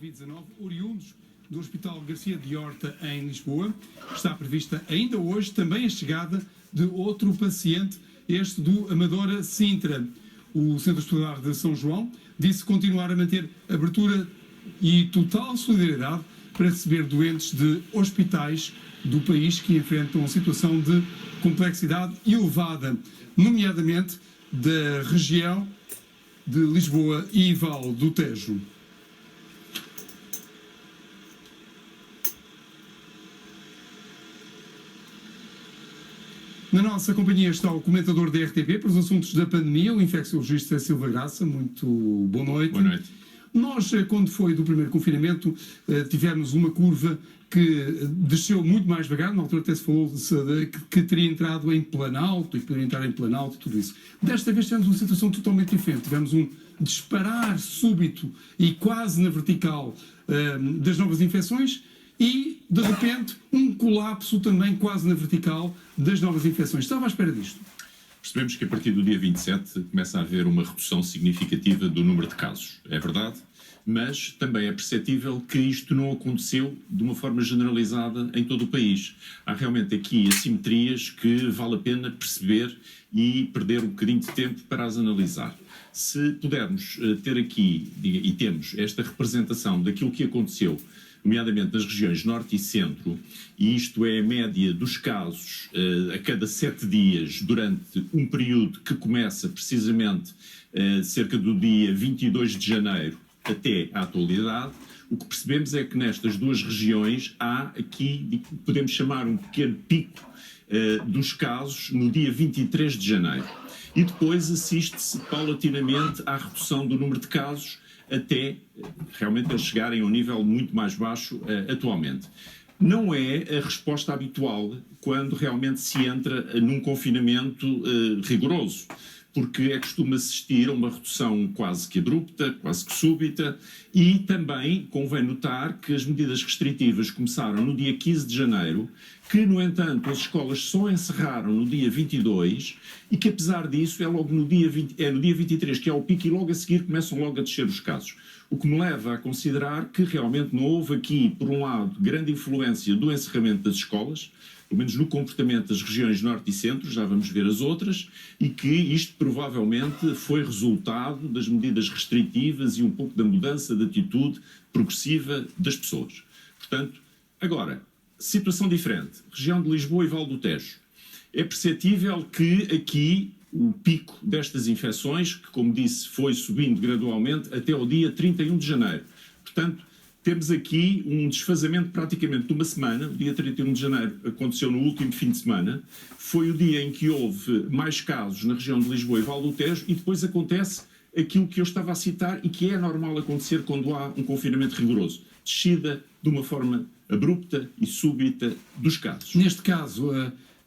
Covid-19, oriundos do Hospital Garcia de Horta, em Lisboa. Está prevista ainda hoje também a chegada de outro paciente, este do Amadora Sintra. O Centro Hospitalar de São João disse continuar a manter abertura e total solidariedade para receber doentes de hospitais do país que enfrentam uma situação de complexidade elevada, nomeadamente da região de Lisboa e Val do Tejo. Na nossa companhia está o comentador da RTP para os assuntos da pandemia, o infecciologista Silva Graça. Muito boa noite. Boa noite. Nós, quando foi do primeiro confinamento, tivemos uma curva que desceu muito mais devagar. Na altura até se falou que teria entrado em Planalto e poderia entrar em Planalto e tudo isso. Desta vez tivemos uma situação totalmente diferente. Tivemos um disparar súbito e quase na vertical das novas infecções e, de repente, um colapso também quase na vertical das novas infecções. Estava à espera disto? Percebemos que a partir do dia 27 começa a haver uma redução significativa do número de casos. É verdade, mas também é perceptível que isto não aconteceu de uma forma generalizada em todo o país. Há realmente aqui assimetrias que vale a pena perceber e perder um bocadinho de tempo para as analisar. Se pudermos ter aqui, e temos, esta representação daquilo que aconteceu, nomeadamente nas regiões Norte e Centro, e isto é a média dos casos a cada 7 dias durante um período que começa precisamente cerca do dia 22 de janeiro até à atualidade, o que percebemos é que nestas duas regiões há aqui, podemos chamar um pequeno pico dos casos no dia 23 de janeiro. E depois assiste-se paulatinamente à redução do número de casos até realmente eles chegarem a um nível muito mais baixo atualmente. Não é a resposta habitual quando realmente se entra num confinamento rigoroso, porque costuma assistir a uma redução quase que abrupta, quase que súbita, e também convém notar que as medidas restritivas começaram no dia 15 de janeiro, que, no entanto, as escolas só encerraram no dia 22 e que, apesar disso, é logo no dia 23, que é o pico, e logo a seguir começam logo a descer os casos. O que me leva a considerar que realmente não houve aqui, por um lado, grande influência do encerramento das escolas, pelo menos no comportamento das regiões Norte e Centro, já vamos ver as outras, e que isto provavelmente foi resultado das medidas restritivas e um pouco da mudança de atitude progressiva das pessoas. Portanto, agora, situação diferente, região de Lisboa e Val do Tejo. É perceptível que aqui o pico destas infecções, que como disse foi subindo gradualmente até ao dia 31 de janeiro. Portanto, temos aqui um desfazamento praticamente de uma semana. O dia 31 de janeiro aconteceu no último fim de semana. Foi o dia em que houve mais casos na região de Lisboa e Val do Tejo e depois acontece aquilo que eu estava a citar e que é normal acontecer quando há um confinamento rigoroso. Descida de uma forma abrupta e súbita dos casos. Neste caso,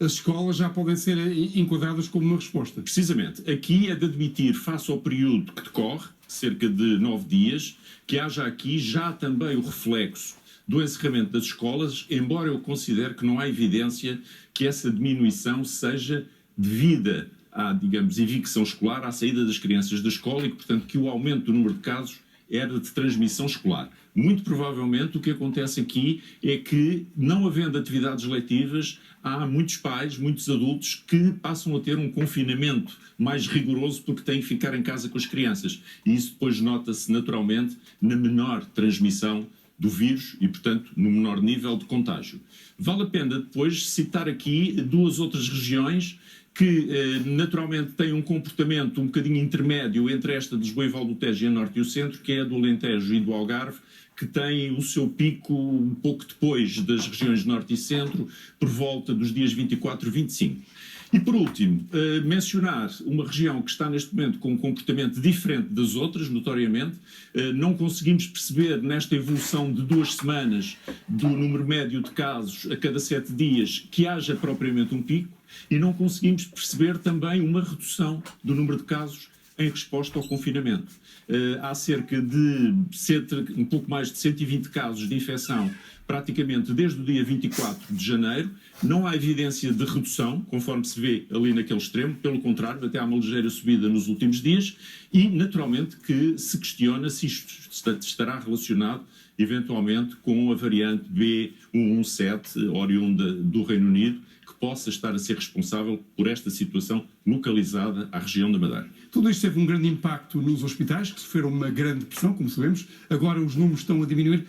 as escolas já podem ser enquadradas como uma resposta. Precisamente. Aqui é de admitir, face ao período que decorre, cerca de 9 dias, que haja aqui já também o reflexo do encerramento das escolas, embora eu considere que não há evidência que essa diminuição seja devida à, digamos, evicção escolar, à saída das crianças da escola e que, portanto, que o aumento do número de casos era de transmissão escolar. Muito provavelmente o que acontece aqui é que, não havendo atividades letivas, há muitos pais, muitos adultos que passam a ter um confinamento mais rigoroso porque têm que ficar em casa com as crianças. E isso depois nota-se naturalmente na menor transmissão do vírus e, portanto, no menor nível de contágio. Vale a pena depois citar aqui duas outras regiões que naturalmente têm um comportamento um bocadinho intermédio entre esta de Lisboa e Val do Tejo e a Norte e o Centro, que é a do Alentejo e do Algarve, que têm o seu pico um pouco depois das regiões Norte e Centro, por volta dos dias 24 e 25. E por último, mencionar uma região que está neste momento com um comportamento diferente das outras, notoriamente. Não conseguimos perceber nesta evolução de 2 semanas do número médio de casos a cada 7 dias que haja propriamente um pico e não conseguimos perceber também uma redução do número de casos em resposta ao confinamento. Há cerca de um pouco mais de 120 casos de infecção praticamente desde o dia 24 de janeiro. Não há evidência de redução, conforme se vê ali naquele extremo, pelo contrário, até há uma ligeira subida nos últimos dias e, naturalmente, que se questiona se isto estará relacionado eventualmente com a variante B117, oriunda do Reino Unido, que possa estar a ser responsável por esta situação localizada à região da Madeira. Tudo isto teve um grande impacto nos hospitais, que sofreram uma grande pressão, como sabemos. Agora os números estão a diminuir.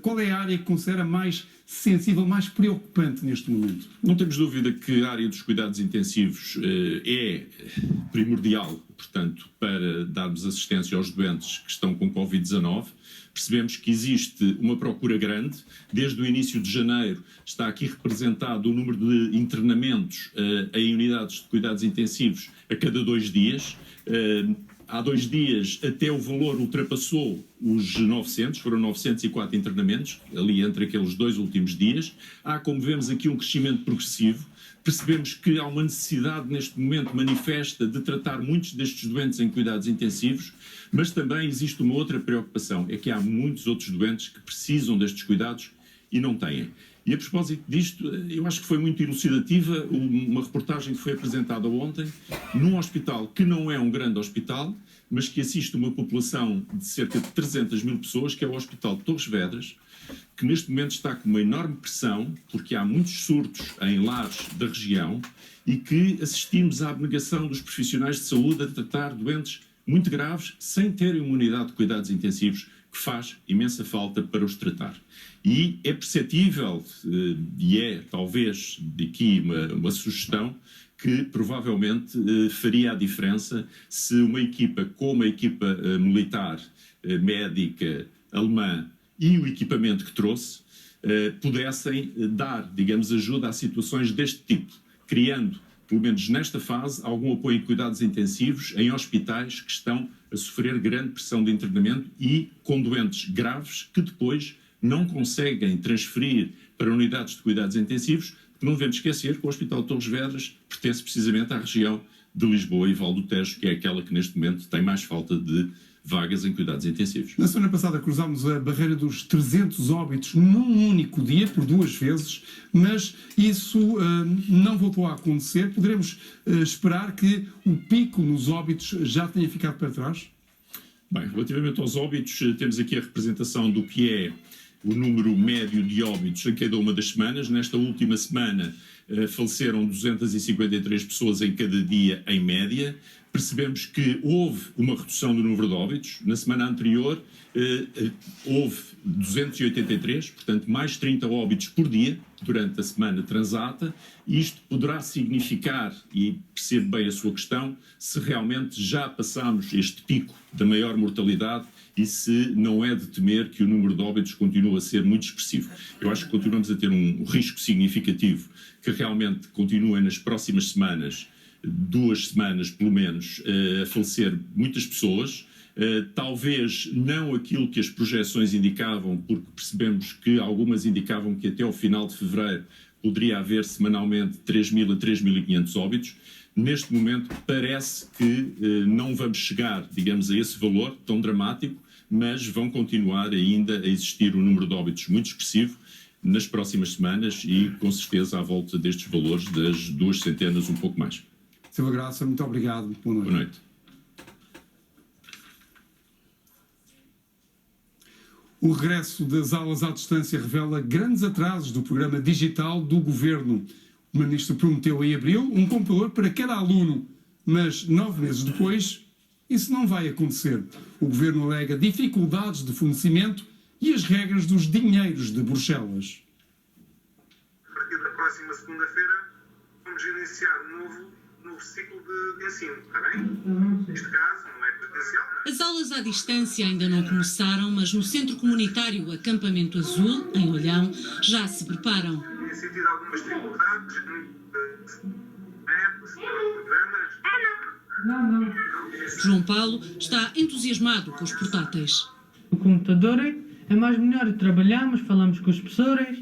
Qual é a área que considera mais sensível, mais preocupante neste momento? Não temos dúvida que a área dos cuidados intensivos é primordial, portanto, para darmos assistência aos doentes que estão com Covid-19. Percebemos que existe uma procura grande. Desde o início de janeiro está aqui representado o número de internamentos em unidades de cuidados intensivos a cada 2 dias. Há 2 dias até o valor ultrapassou os 900, foram 904 internamentos, ali entre aqueles 2 últimos dias. Há, como vemos aqui, um crescimento progressivo. Percebemos que há uma necessidade neste momento manifesta de tratar muitos destes doentes em cuidados intensivos, mas também existe uma outra preocupação, é que há muitos outros doentes que precisam destes cuidados e não têm. E a propósito disto, eu acho que foi muito elucidativa uma reportagem que foi apresentada ontem num hospital que não é um grande hospital, mas que assiste uma população de cerca de 300 mil pessoas, que é o Hospital de Torres Vedras, que neste momento está com uma enorme pressão, porque há muitos surtos em lares da região e que assistimos à abnegação dos profissionais de saúde a tratar doentes muito graves sem terem uma unidade de cuidados intensivos, que faz imensa falta para os tratar. E é perceptível, e é talvez daqui uma sugestão, que provavelmente faria a diferença se uma equipa como a equipa militar, médica, alemã e o equipamento que trouxe pudessem dar, digamos, ajuda a situações deste tipo, criando, pelo menos nesta fase, algum apoio em cuidados intensivos em hospitais que estão a sofrer grande pressão de internamento e com doentes graves que depois não conseguem transferir para unidades de cuidados intensivos. Não devemos esquecer que o Hospital de Torres Vedras pertence precisamente à região de Lisboa e Val do Tejo, que é aquela que neste momento tem mais falta de vagas em cuidados intensivos. Na semana passada cruzámos a barreira dos 300 óbitos num único dia, por 2 vezes, mas isso não voltou a acontecer. Poderemos esperar que o pico nos óbitos já tenha ficado para trás? Bem, relativamente aos óbitos, temos aqui a representação do que é o número médio de óbitos em cada uma das semanas. Nesta última semana faleceram 253 pessoas em cada dia, em média. Percebemos que houve uma redução do número de óbitos. Na semana anterior houve 283, portanto mais 30 óbitos por dia durante a semana transata. Isto poderá significar, e percebo bem a sua questão, se realmente já passamos este pico da maior mortalidade e se não é de temer que o número de óbitos continue a ser muito expressivo. Eu acho que continuamos a ter um risco significativo que realmente continue nas próximas semanas, 2 semanas pelo menos, a falecer muitas pessoas. Talvez não aquilo que as projeções indicavam, porque percebemos que algumas indicavam que até ao final de fevereiro poderia haver semanalmente 3.000 a 3.500 óbitos. Neste momento parece que não vamos chegar, digamos, a esse valor tão dramático, mas vão continuar ainda a existir um número de óbitos muito expressivo nas próximas semanas e com certeza à volta destes valores das 200, um pouco mais. Silva Graça, muito obrigado. Boa noite. Boa noite. O regresso das aulas à distância revela grandes atrasos do programa digital do Governo. O Ministro prometeu em abril um computador para cada aluno, mas 9 meses depois isso não vai acontecer. O Governo alega dificuldades de fornecimento e as regras dos dinheiros de Bruxelas. A partir da próxima segunda-feira vamos iniciar um novo ciclo de ensino, está bem? Neste caso não é presencial. As aulas à distância ainda não começaram, mas no Centro Comunitário Acampamento Azul, em Olhão, já se preparam. Tem sentido algumas dificuldades programas? Não. João Paulo está entusiasmado com os portáteis. O computador é mais melhor, trabalhamos, falamos com os professores,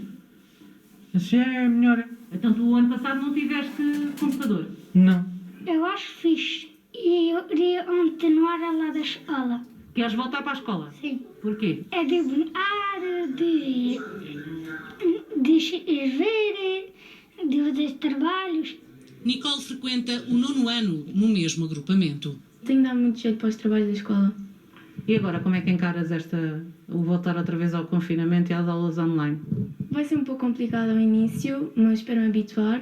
assim é melhor. Então tu o ano passado não tiveste computador? Não. Eu acho fixe. E eu queria continuar a lá da escola. Queres voltar para a escola? Sim. Porquê? É de brincar, de escrever, de fazer trabalhos. Nicole frequenta o 9º ano no mesmo agrupamento. Tenho dado muito jeito para os trabalhos da escola. E agora, como é que encaras o voltar outra vez ao confinamento e às aulas online? Vai ser um pouco complicado ao início, mas espero-me habituar.